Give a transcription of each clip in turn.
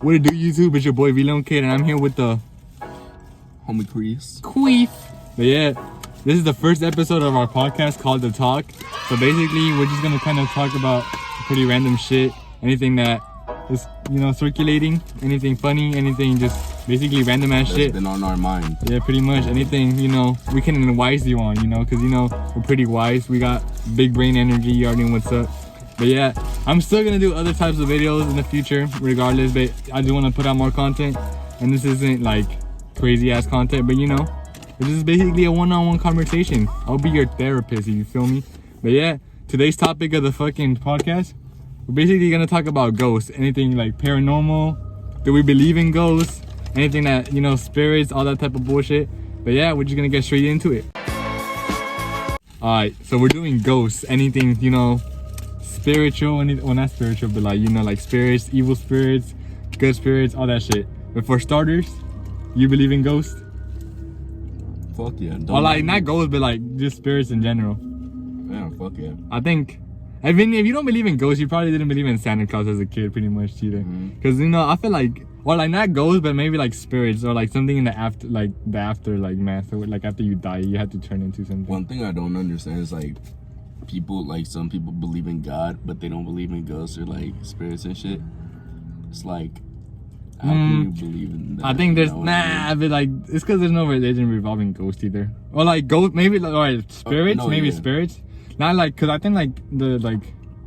What it do, YouTube? It's your boy V-Lone Kid, and I'm here with the homie Queef. But yeah, this is the first episode of our podcast called The Talk. So basically, we're just gonna kind of talk about pretty random shit, anything that is, circulating, anything funny, anything just basically random ass shit. That's been on our mind. Yeah, pretty much anything, we can advise you on, because, we're pretty wise. We got big brain energy. You already know what's up. But yeah, I'm still gonna do other types of videos in the future, regardless. But I do want to put out more content, and this isn't like crazy ass content. But this is basically a one-on-one conversation. I'll be your therapist, if you feel me. But yeah, today's topic of the fucking podcast, we're basically gonna talk about ghosts, anything like paranormal. Do we believe in ghosts? Anything that spirits, all that type of bullshit. But yeah, we're just gonna get straight into it. All right, so we're doing ghosts, anything spiritual, well, not spiritual, but like spirits, evil spirits, good spirits, all that shit. But for starters, you believe in ghosts? Fuck yeah. Or like not ghosts, but like just spirits in general. Yeah, fuck yeah. I think, if you don't believe in ghosts, you probably didn't believe in Santa Claus as a kid, pretty much either. Because I feel like, or like not ghosts, but maybe like spirits, or like something in the after, like math, or like after you die, you have to turn into something. One thing I don't understand is like people, like some people believe in God, but they don't believe in ghosts or like spirits and shit. It's like, how can you believe in that? I think there's but like it's because there's no religion revolving ghosts either. Or like ghost, maybe like spirits, spirits. Not like, because I think like the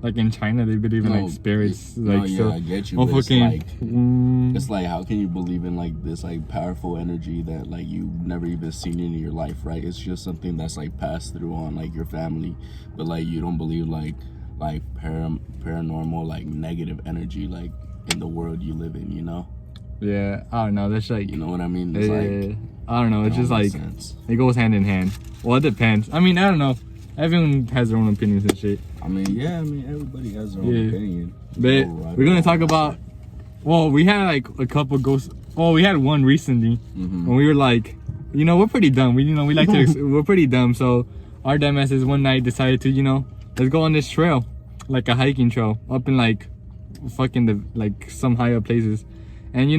like in China they believe in like spirits. I get you. But it's like how can you believe in like this like powerful energy that like you've never even seen in your life, right? It's just something that's like passed through on like your family, but like you don't believe like paranormal, like negative energy like in the world you live in, Yeah, I don't know. That's like, you know what I mean? It's like, I don't know. It's just like it goes hand in hand. Well, it depends. I mean, I don't know. Everyone has their own opinions and shit. I mean, everybody has their own opinion. But we're gonna talk about. Well, we had like a couple ghosts. Well, we had one recently, and we were like, we're pretty dumb. We like to. We're pretty dumb. So our dumbasses one night decided to, let's go on this trail, like a hiking trail, up in like, fucking some higher places, and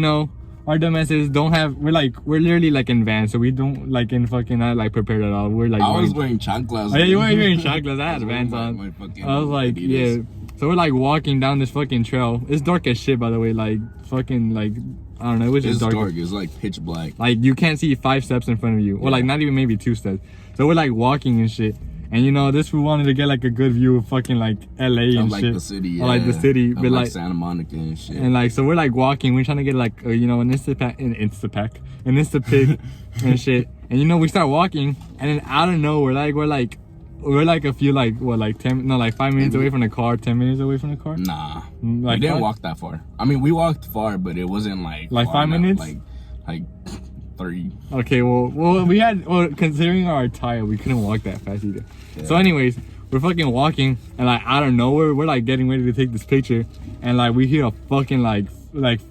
our dumbasses don't have. We're literally like in vans, so we don't like in fucking not like prepared at all. We're like. I was wearing chanclas. Oh, yeah, you weren't wearing chanclas. I had vans on. I was like, yeah. So we're like walking down this fucking trail. It's dark as shit, by the way. Like fucking like I don't know. It was just dark. It's like pitch black. Like you can't see 5 steps in front of you, or like not even maybe 2 steps. So we're like walking and shit. And this we wanted to get like a good view of fucking like LA and like shit. The city, yeah. Or like the city, but like Santa Monica and shit. And like so we're like walking, we're trying to get like an Instapic and shit. And we start walking, and then out of nowhere, we're like a few like 5 minutes away from the car, 10 minutes away from the car. Nah, we didn't walk that far. I mean, we walked far, but it wasn't like 5 minutes. Like 3. Okay, well, we had, considering our attire, we couldn't walk that fast either. Yeah. So anyways, we're fucking walking, and like out of nowhere, we're like getting ready to take this picture, and like we hear a fucking like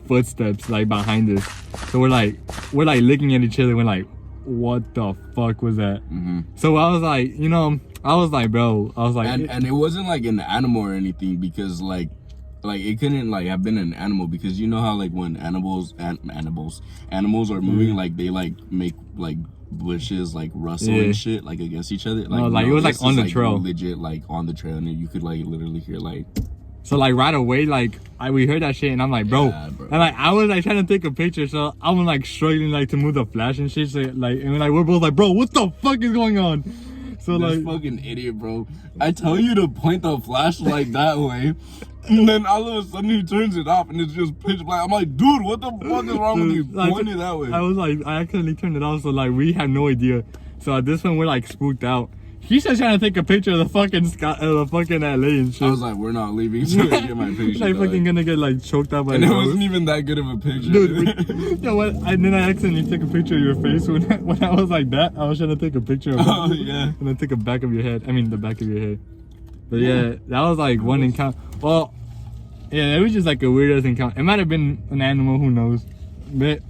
footsteps like behind us. So we're like looking at each other, we're like, what the fuck was that? So I was like, bro, and it wasn't like an animal or anything, because like it couldn't like have been an animal, because you know how like when animals are moving, like they like make like bushes like rustle and shit like against each other. Like it was like on the trail, legit like on the trail, and then you could like literally hear like. So like right away, we heard that shit, and I'm like, bro. And like I was like trying to take a picture, so I was like struggling like to move the flash and shit. So like, and we're both like, bro, what the fuck is going on? So this fucking idiot, bro. I tell you to point the flashlight that way, and then all of a sudden he turns it off and it's just pitch black. I'm like, dude, what the fuck is wrong with you? Point it that way. I was like, I accidentally turned it off, so like we had no idea. So at this point we're like spooked out. He's just trying to take a picture of the fucking sky, the fucking LA and shit. I was like, we're not leaving until I get my picture. Like fucking gonna get like choked out by. And it wasn't even that good of a picture, dude. What? And then I accidentally took a picture of your face when I was like that. I was trying to take a picture of it. Oh yeah. And then take a back of your head. I mean the back of your head. But yeah, that was like one encounter. Well, yeah, it was just like a weird ass encounter. It might have been an animal, who knows? But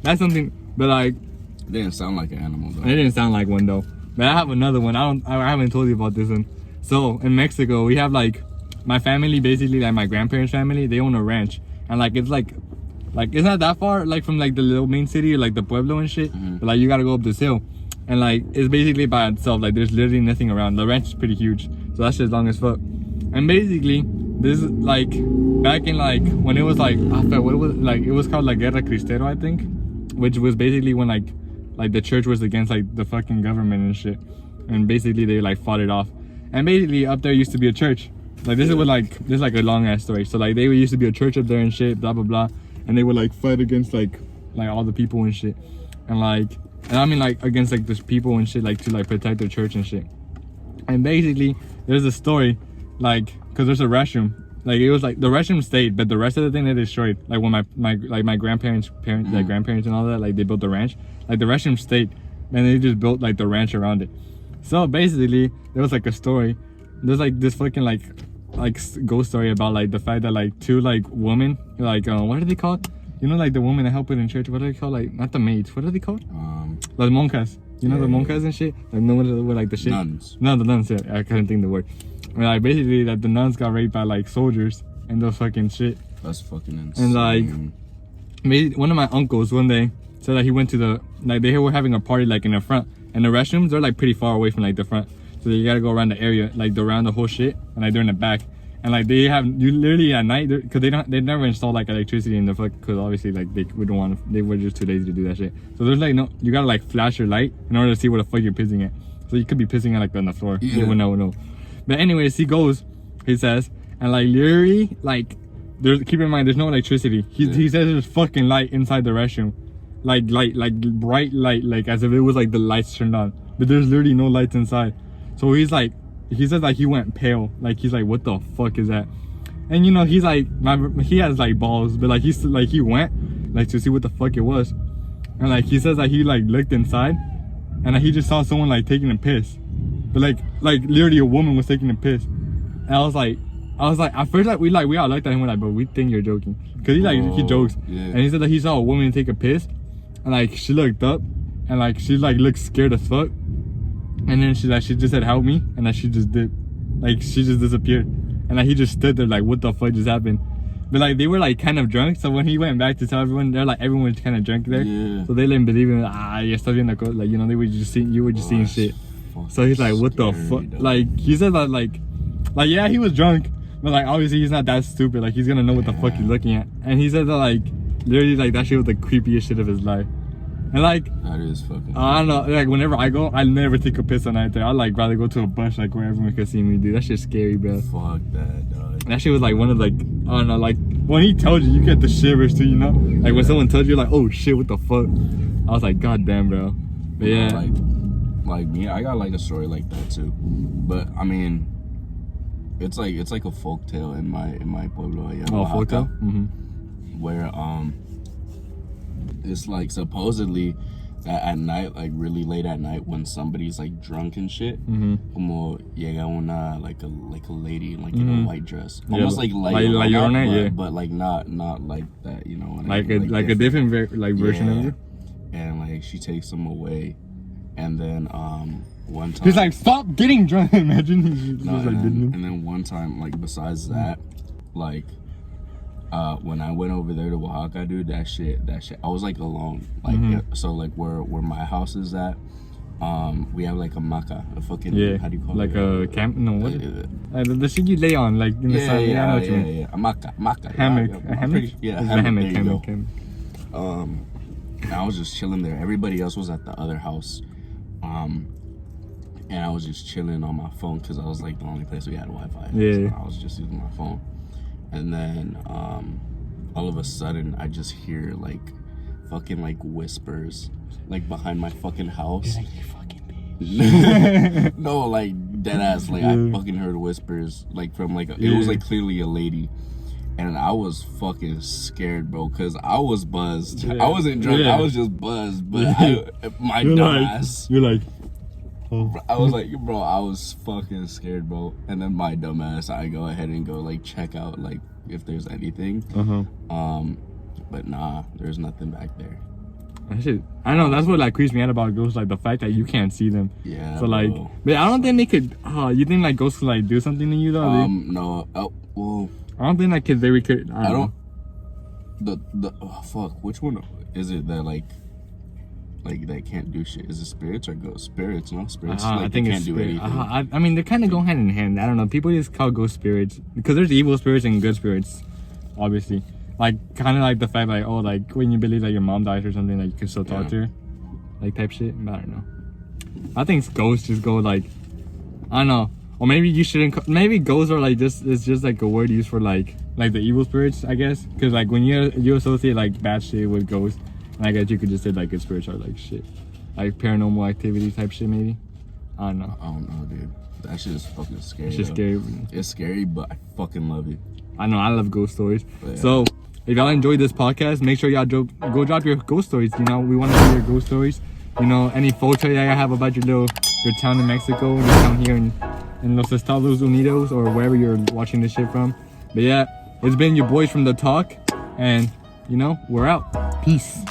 that's something. But like, it didn't sound like an animal though. It didn't sound like one though. But I have another one. I haven't told you about this one. So in Mexico, we have like my family, basically like my grandparents' family. They own a ranch, and like it's like Like it's not that far, like from like the little main city, or, like the pueblo and shit. But like you gotta go up this hill, and like it's basically by itself. Like there's literally nothing around. The ranch is pretty huge, so that's just long as fuck. And basically, this is like back in like when it was like I forgot what it was like. It was called like Guerra Cristero, I think, which was basically when like the church was against like the fucking government and shit, and basically they like fought it off. And basically up there used to be a church. Like this is what like this is like a long ass story. So like they used to be a church up there and shit, blah blah blah, and they would like fight against like all the people and shit, and I mean like against like this people and shit, like to like protect their church and shit. And basically there's a story like because there's a restroom. Like it was like the restroom stayed, but the rest of the thing they destroyed. Like when my grandparents like grandparents and all that, like they built the ranch. Like the restroom stayed, and they just built like the ranch around it. So basically there was like a story. There's like this fucking like ghost story about like the fact that like two like women, like what are they called? You know, like the women that help with in church. What are they called? Like not the maids. What are they called? Like monjas. You know, the monjas and shit. Like no one with like the shit. Nuns. No, the nuns. Yeah, I couldn't think of the word. Like basically that the nuns got raped by like soldiers and the fucking shit. That's fucking insane. And like one of my uncles one day said that he went to the like they were having a party like in the front, and the restrooms they're like pretty far away from like the front, so you gotta go around the area, like around the whole shit, and like they're in the back, and like they have you literally at night because they never installed like electricity in the fuck, because obviously like they wouldn't want to, they were just too lazy to do that shit. So there's like no, you gotta like flash your light in order to see where the fuck you're pissing at. So you could be pissing at like on the floor. Yeah. You would never know. But anyways, he goes, he says, and like literally like there's, keep in mind there's no electricity. He says there's fucking light inside the restroom, like bright light, like as if it was like the lights turned on, but there's literally no lights inside. So he's like, he says like he went pale, like he's like, what the fuck is that? And you know, he's like, he has like balls, but like he went like to see what the fuck it was, and like he says that he like looked inside, and like, he just saw someone like taking a piss, but like literally a woman was taking a piss, and I was like at first like we all looked at him, we're like, bro, we think you're joking, because he jokes, and he said that he saw a woman take a piss, and like she looked up, and like she like looked scared as fuck, and then she just said help me, and then she just did, like she just disappeared, and like he just stood there like what the fuck just happened. But like they were like kind of drunk, so when he went back to tell everyone, they're like everyone was kind of drunk there, so they didn't believe him. Yeah, stuff in the code, like you know, they were just seeing, you were just seeing shit. So he's like, what the fuck? Like he said that like yeah, he was drunk, but like obviously he's not that stupid, like he's gonna know what the fuck he's looking at. And he said that like literally like that shit was the creepiest shit of his life. And like that is fucking I don't know, like whenever I go, I never take a piss on night there. I like rather go to a bush like where everyone can see me, dude. That shit's scary, bro. Fuck that, dog. That shit was like one of like, I don't know, like when he tells you, you get the shivers too, you know? Like when someone tells you, like, oh shit, what the fuck? I was like, god damn, bro. But yeah. Like me, I got like a story like that too. But I mean, it's like a folk tale in my pueblo. Oh, folk tale? Where it's like supposedly that at night, like really late at night, when somebody's like drunk and shit, como llega una like a lady like in a white dress, almost like Llorona, but like not like that, you know, like a different version of it. And like she takes them away, and then one time he's like, stop getting drunk. Imagine and then one time, like besides that, like when I went over there to Oaxaca, dude, that shit I was like alone, like so like where my house is at, we have like a maca, a fucking how do you call like it, a camp, no, what the shit you lay on like in the sun. I know what you mean. A maca hammock, a hammock, hammock. And I was just chilling there. Everybody else was at the other house, and I was just chilling on my phone because I was like the only place we had Wi-Fi. So I was just using my phone. And then all of a sudden I just hear like fucking like whispers like behind my fucking house. You're like, you fucking bitch. No, like dead ass, like I fucking heard whispers like from like it was like clearly a lady. And I was fucking scared, bro, because I was buzzed. I wasn't drunk, I was just buzzed, but my dumbass. You're like, I was like, bro, I was fucking scared, bro. And then my dumbass, I go ahead and go like check out like if there's anything. But nah, there's nothing back there. That shit, I know, that's what like creeps me out about ghosts, like the fact that you can't see them. Yeah. So like, but I don't think they could. You think like ghosts could like do something to you though? No. Well, I don't think like they could. I don't know. oh fuck, which one is it that like they can't do shit? Is it spirits or ghosts? Spirits, no spirits. I think they it's can't do spirit. anything. I mean, they kind of go hand in hand. I don't know. People just call ghost spirits because there's evil spirits and good spirits, obviously. Like kind of like the fact like, oh, like when you believe that your mom dies or something, like you can still talk to her, like type shit. But I don't know. I think ghosts just go like, I don't know. Or maybe you shouldn't. Maybe ghosts are like just, it's just like a word used for like the evil spirits, I guess. Because like when you associate like bad shit with ghosts, and I guess you could just say like good spirits are like shit, like paranormal activity type shit maybe. I don't know. I don't know, dude. That shit is fucking scary. It's just scary. It's scary, but I fucking love it. I know. I love ghost stories. Yeah. So if y'all enjoyed this podcast, make sure y'all go drop your ghost stories. You know, we want to hear your ghost stories. You know, any photo that y'all have about your town in Mexico, your town here in Los Estados Unidos, or wherever you're watching this shit from. But yeah, it's been your boys from The Talk, and you know, we're out. Peace.